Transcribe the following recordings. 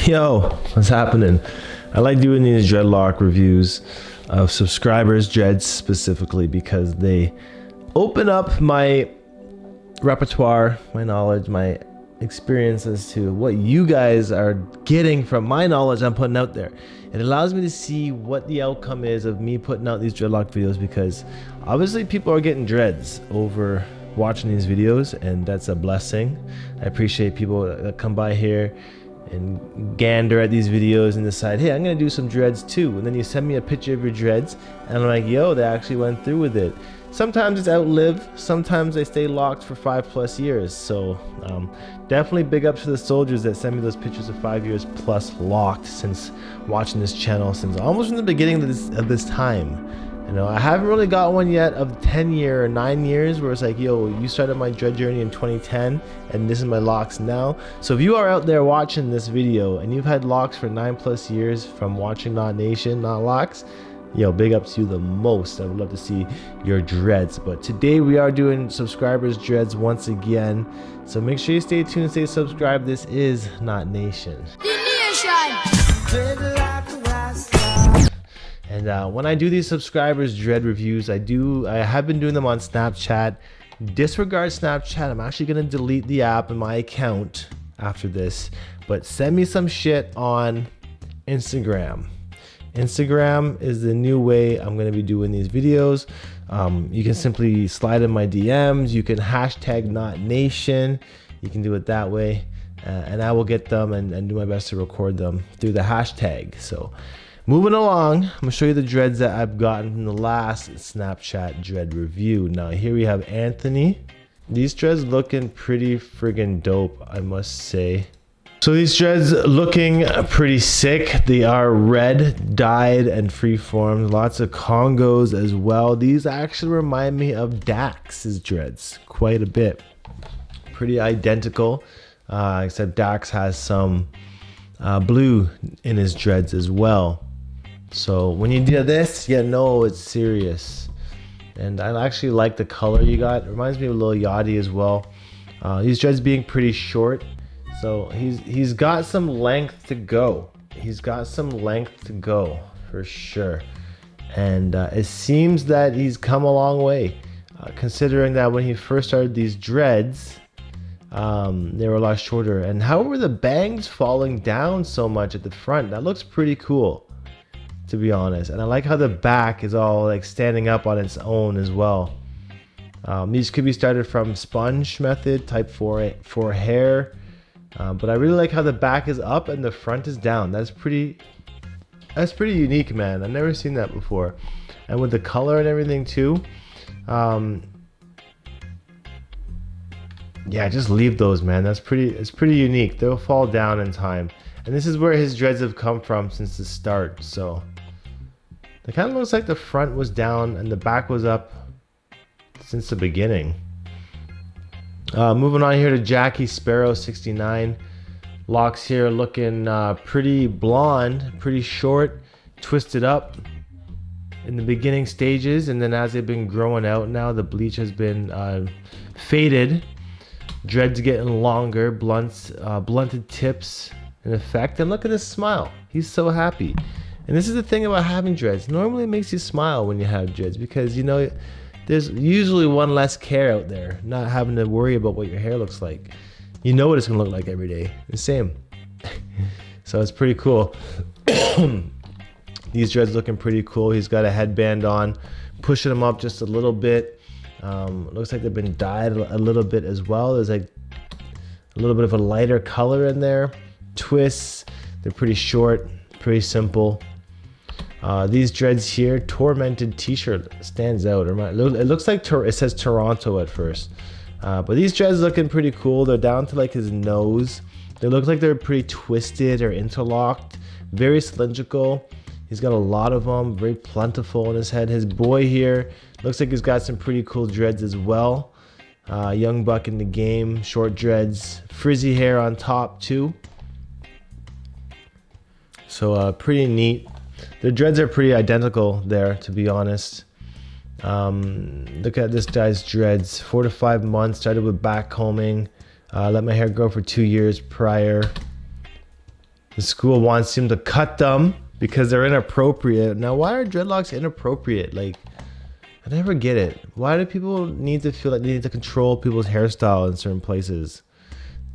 Yo, what's happening? I like doing these dreadlock reviews of subscribers' dreads specifically because they open up my repertoire, my knowledge, my experience as to what you guys are getting from my knowledge I'm putting out there. It allows me to see what the outcome is of me putting out these dreadlock videos, because obviously people are getting dreads over watching these videos, and that's a blessing. I appreciate people that come by here and gander at these videos and decide, hey, I'm gonna do some dreads too, and then you send me a picture of your dreads and I'm like, yo, they actually went through with it. Sometimes it's outlived, sometimes they stay locked for 5+ years. So definitely big ups to the soldiers that send me those pictures of 5 years plus locked since watching this channel, since almost from the beginning of this time. You know, I haven't really got one yet of 10 year or 9 years where it's like, yo, you started my dread journey in 2010 and this is my locks now. So if you are out there watching this video and you've had locks for 9+ years from watching Not Nation, Not Locks, yo, big up to you the most. I would love to see your dreads. But today we are doing subscribers dreads once again. So make sure you stay tuned, stay subscribed. This is Not Nation. And when I do these subscribers dread reviews, I have been doing them on Snapchat. Disregard Snapchat. I'm actually gonna delete the app in my account after this, but send me some shit on Instagram. Instagram is the new way I'm gonna be doing these videos. You can simply slide in my DMs. You can hashtag Not Nation. You can do it that way, and I will get them and do my best to record them through the hashtag. So moving along, I'm gonna show you the dreads that I've gotten from the last Snapchat dread review. Now here we have Anthony. These dreads looking pretty friggin' dope, I must say. So these dreads looking pretty sick. They are red, dyed, and freeformed. Lots of Congos as well. These actually remind me of Dax's dreads quite a bit. Pretty identical, except Dax has some blue in his dreads as well. So when you do this, you know it's serious. And I actually like the color you got. It reminds me of Lil Yachty as well. These dreads being pretty short, so he's got some length to go. He's got some length to go for sure. And it seems that he's come a long way, considering that when he first started these dreads, they were a lot shorter. And how were the bangs falling down so much at the front? That looks pretty cool, to be honest. And I like how the back is all like standing up on its own as well. These could be started from sponge method type 4 hair, but I really like how the back is up and the front is down. That's pretty unique, man. I've never seen that before. And with the color and everything too, yeah, just leave those, man. It's pretty unique. They'll fall down in time. And this is where his dreads have come from since the start. So it kind of looks like the front was down and the back was up since the beginning. Moving on here to Jackie Sparrow 69. Locks here looking pretty blonde, pretty short, twisted up in the beginning stages, and then as they've been growing out now, the bleach has been faded. Dreads getting longer, blunted tips in effect, and look at his smile. He's so happy. And this is the thing about having dreads. Normally it makes you smile when you have dreads, because you know there's usually one less care out there, not having to worry about what your hair looks like. You know what it's gonna look like every day. The same. So it's pretty cool. These dreads looking pretty cool. He's got a headband on, pushing them up just a little bit. Looks like they've been dyed a little bit as well. There's like a little bit of a lighter color in there. Twists, they're pretty short, pretty simple. These dreads here, tormented t-shirt stands out. It looks like it says Toronto at first, but these dreads looking pretty cool. They're down to like his nose. They look like they're pretty twisted or interlocked, very cylindrical. He's got a lot of them, very plentiful in his head. His boy here looks like he's got some pretty cool dreads as well. Young buck in the game, short dreads, frizzy hair on top too. So pretty neat. The dreads are pretty identical there, to be honest. Look at this guy's dreads. 4 to 5 months, started with back combing. Let my hair grow for 2 years prior. The school wants him to cut them because they're inappropriate. Now, why are dreadlocks inappropriate? Like, I never get it. Why do people need to feel like they need to control people's hairstyle in certain places?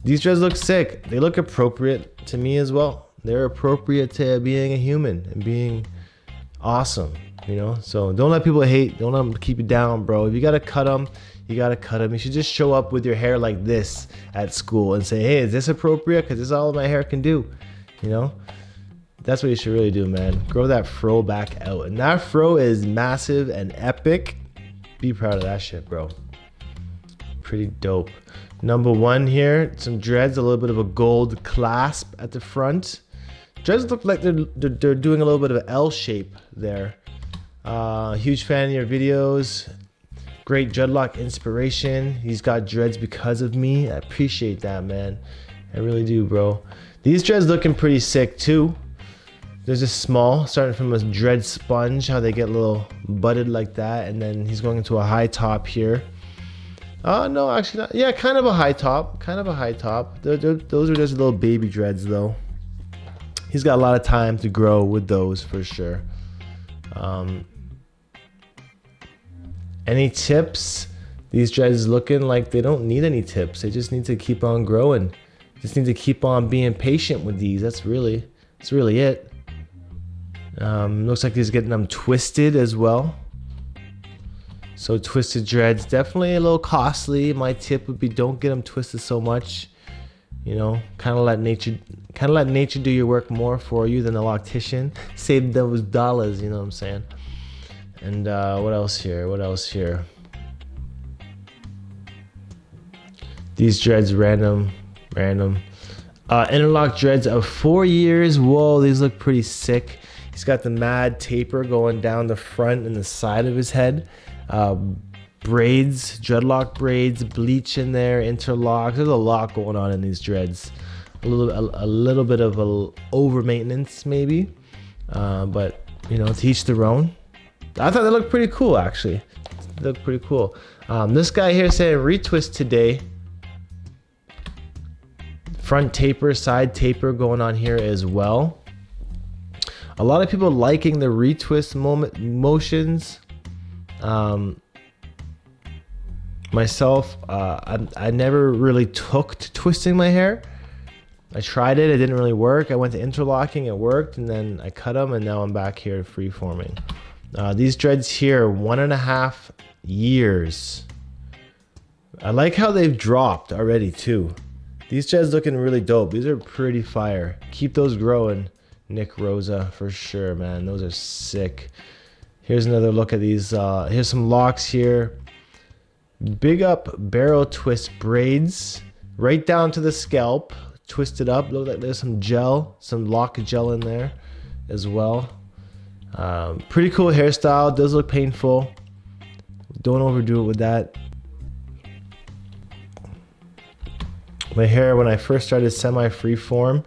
These dreads look sick. They look appropriate to me as well. They're appropriate to being a human and being awesome, you know? So don't let people hate. Don't let them keep you down, bro. If you gotta cut them, you gotta cut them. You should just show up with your hair like this at school and say, hey, is this appropriate? Because this is all my hair can do, you know? That's what you should really do, man. Grow that fro back out. And that fro is massive and epic. Be proud of that shit, bro. Pretty dope. Number 1 here, some dreads, a little bit of a gold clasp at the front. Dreads look like they're doing a little bit of an L shape there. Huge fan of your videos. Great dreadlock inspiration. He's got dreads because of me. I appreciate that, man. I really do, bro. These dreads looking pretty sick too. There's a small, starting from a dread sponge, how they get a little butted like that, and then he's going into a high top here. Oh, no, actually not. Yeah, kind of a high top. Kind of a high top. Those are just little baby dreads, though. He's got a lot of time to grow with those, for sure. Any tips? These dreads looking like they don't need any tips. They just need to keep on growing. Just need to keep on being patient with these. That's really it. Looks like he's getting them twisted as well. So twisted dreads, definitely a little costly. My tip would be don't get them twisted so much. You know, kind of let nature do your work more for you than the loctician. Save those dollars, you know what I'm saying? And what else here? What else here? These dreads, random. Interlock dreads of 4 years. Whoa, these look pretty sick. He's got the mad taper going down the front and the side of his head. Braids, dreadlock braids, bleach in there, interlocks. There's a lot going on in these dreads. A little bit of over maintenance maybe, but you know, to each their own. I thought they looked pretty cool actually. They look pretty cool. This guy here saying retwist today. Front taper, side taper going on here as well. A lot of people liking the retwist motions. Myself, I never really took to twisting my hair. I tried it, it didn't really work. I went to interlocking, it worked, and then I cut them, and now I'm back here freeforming. These dreads here, 1.5 years. I like how they've dropped already too. These dreads looking really dope. These are pretty fire. Keep those growing, Nick Rosa, for sure, man. Those are sick. Here's another look at these. Here's some locks here. Big up barrel twist braids right down to the scalp. Twisted up. Look like there's some gel, some lock gel in there as well. Pretty cool hairstyle. Does look painful. Don't overdo it with that. My hair when I first started semi-freeform.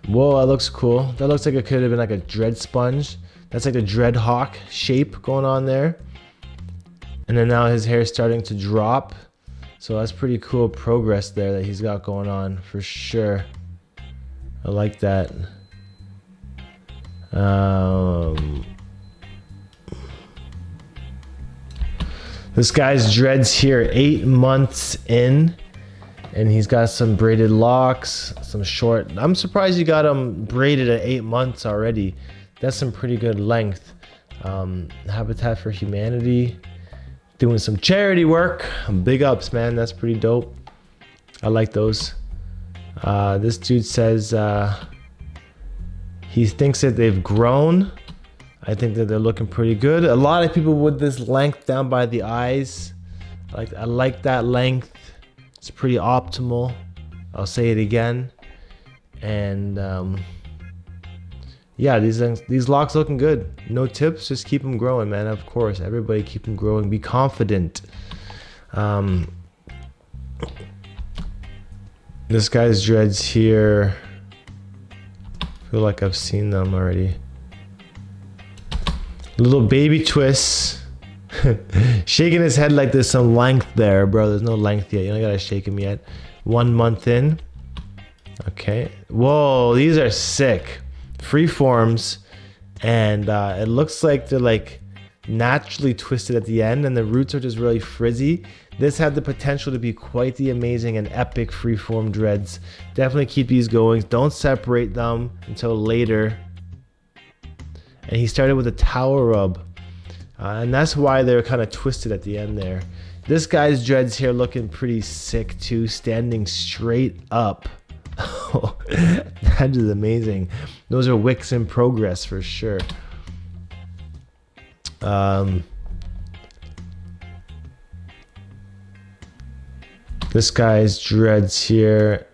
Whoa, that looks cool. That looks like it could have been like a dread sponge. That's like the dread hawk shape going on there. And then now his hair is starting to drop. So that's pretty cool progress there that he's got going on for sure. I like that. This guy's dreads here, 8 months in. And he's got some braided locks, some short. I'm surprised you got them braided at 8 months already. That's some pretty good length. Habitat for Humanity. Doing some charity work. Big ups, man. That's pretty dope. I like those. This dude says he thinks that they've grown. I think that they're looking pretty good. A lot of people with this length down by the eyes. I like that length. It's pretty optimal. I'll say it again. And yeah, these locks looking good. No tips, just keep them growing, man. Of course, everybody keep them growing. Be confident. This guy's dreads here. I feel like I've seen them already. Little baby twists. Shaking his head like there's some length there, bro. There's no length yet. You don't gotta shake him yet. 1 month in. Okay. Whoa, these are sick. Free forms, and it looks like they're like naturally twisted at the end, and the roots are just really frizzy. This had the potential to be quite the amazing and epic freeform dreads. Definitely keep these going. Don't separate them until later. And he started with a towel rub, and that's why they're kind of twisted at the end there. This guy's dreads here looking pretty sick too, standing straight up. Oh, that is amazing. Those are wicks in progress for sure. This guy's dreads here,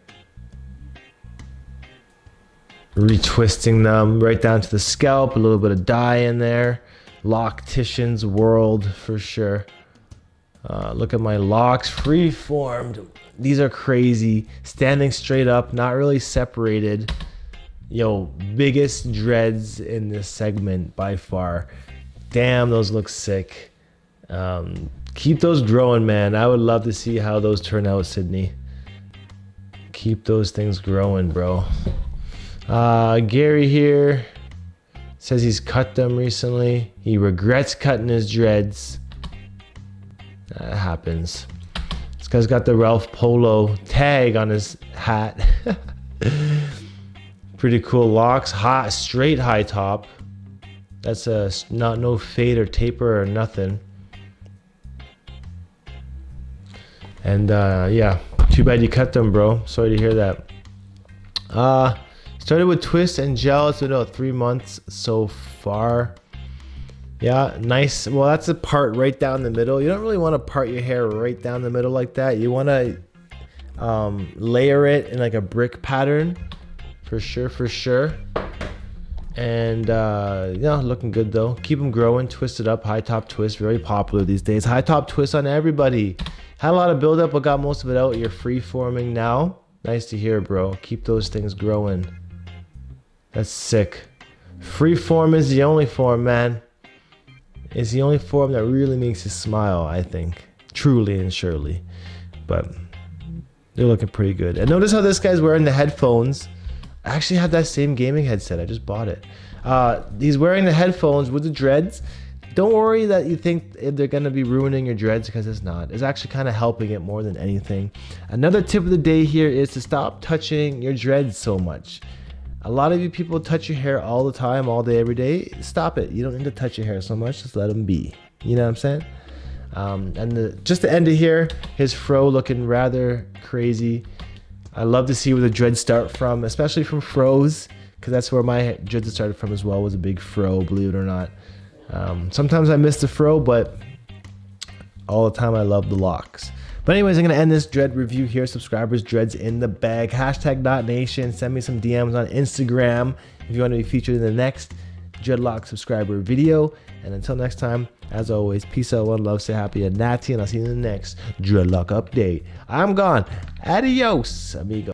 retwisting them right down to the scalp, a little bit of dye in there. Loctician's world for sure. Look at my locks, free formed. These are crazy, standing straight up, not really separated. Yo, biggest dreads in this segment by far. Damn, those look sick. Keep those growing, man. I would love to see how those turn out, Sydney. Keep those things growing, bro. Gary here says he's cut them recently. He regrets cutting his dreads. That happens. This guy's got the Ralph Polo tag on his hat. Pretty cool locks. Hot, straight high top. That's no fade or taper or nothing. And yeah, too bad you cut them, bro. Sorry to hear that. Started with twist and gel. It's been about 3 months so far. Yeah, nice. Well, that's a part right down the middle. You don't really want to part your hair right down the middle like that. You want to layer it in like a brick pattern, for sure. And yeah, looking good though. Keep them growing. Twist it up. High top twist, very popular these days. High top twist on everybody. Had a lot of buildup, but got most of it out. You're free forming now. Nice to hear, bro. Keep those things growing. That's sick. Free form is the only form, man. It's the only form that really makes you smile, I think. Truly and surely. But they're looking pretty good. And notice how this guy's wearing the headphones. I actually have that same gaming headset. I just bought it. He's wearing the headphones with the dreads. Don't worry that you think they're going to be ruining your dreads, because it's not. It's actually kind of helping it more than anything. Another tip of the day here is to stop touching your dreads so much. A lot of you people touch your hair all the time, all day, every day. Stop it. You don't need to touch your hair so much. Just let them be. You know what I'm saying? And just to end it here, his fro looking rather crazy. I love to see where the dreads start from, especially from fros, because that's where my dreads started from as well, was a big fro, believe it or not. Sometimes I miss the fro, but all the time I love the locks. But anyways, I'm going to end this dread review here. Subscribers, dreads in the bag. Hashtag knotlnation. Send me some DMs on Instagram if you want to be featured in the next Dreadlock subscriber video. And until next time, as always, peace out, one love, stay happy, and natty, and I'll see you in the next Dreadlock update. I'm gone. Adios, amigo.